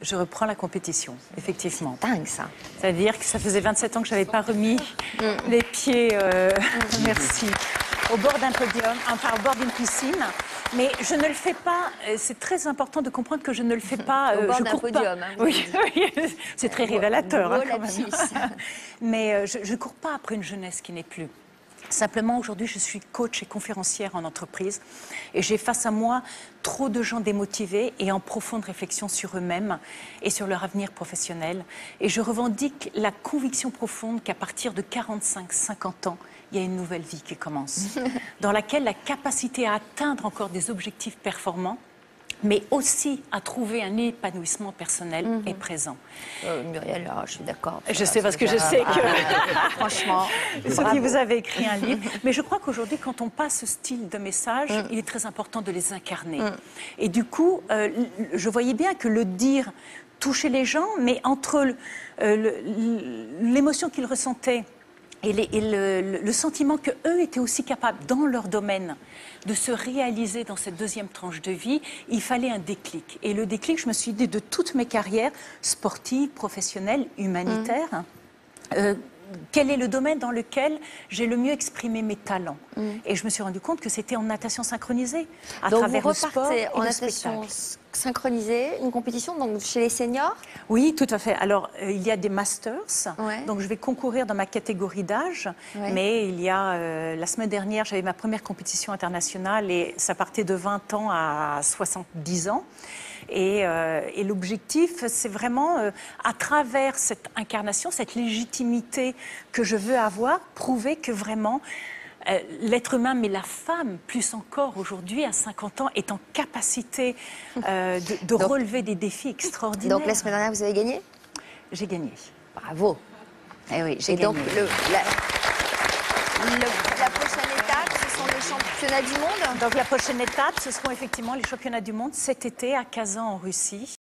Je reprends la compétition, effectivement. Dingue, ça. C'est-à-dire que ça faisait 27 ans que je n'avais pas remis les pieds, merci, au bord d'un podium, enfin au bord d'une piscine. Mais je ne le fais pas, c'est très important de comprendre que je ne le fais pas. Au bord je d'un cours podium. pas. Hein, oui, c'est très révélateur. Beau Quand lapsus. même. Mais je ne cours pas après une jeunesse qui n'est plus. Simplement, aujourd'hui, je suis coach et conférencière en entreprise et j'ai face à moi trop de gens démotivés et en profonde réflexion sur eux-mêmes et sur leur avenir professionnel. Et je revendique la conviction profonde qu'à partir de 45-50 ans, il y a une nouvelle vie qui commence, dans laquelle la capacité à atteindre encore des objectifs performants, mais aussi à trouver un épanouissement personnel est présent. Muriel, je suis d'accord. Je sais parce que je sais que... Franchement, Sophie, vous avez écrit un livre. Mais je crois qu'aujourd'hui, quand on passe ce style de message, il est très important de les incarner. Et du coup, je voyais bien que le dire touchait les gens, mais entre l'émotion qu'ils ressentaient et le sentiment qu'eux étaient aussi capables, dans leur domaine, de se réaliser dans cette deuxième tranche de vie, il fallait un déclic. Et le déclic, je me suis dit, de toutes mes carrières sportives, professionnelles, humanitaires, quel est le domaine dans lequel j'ai le mieux exprimé mes talents. Et je me suis rendu compte que c'était en natation synchronisée, à donc travers vous le sport repartez et en le natation spectacle. synchronisée, une compétition donc chez les seniors. Oui, tout à fait. Alors, il y a des masters, Ouais. donc je vais concourir dans ma catégorie d'âge, Ouais. mais il y a, la semaine dernière, j'avais ma première compétition internationale et ça partait de 20 ans à 70 ans. Et l'objectif, c'est vraiment, à travers cette incarnation, cette légitimité que je veux avoir, prouver que vraiment, l'être humain, mais la femme, plus encore aujourd'hui, à 50 ans, est en capacité de relever des défis extraordinaires. Donc la semaine dernière, vous avez gagné. J'ai gagné. Bravo. Eh oui, j'ai Et gagné. donc la prochaine étape, ce sont les championnats du monde. Donc la prochaine étape, ce seront effectivement les championnats du monde cet été à Kazan en Russie.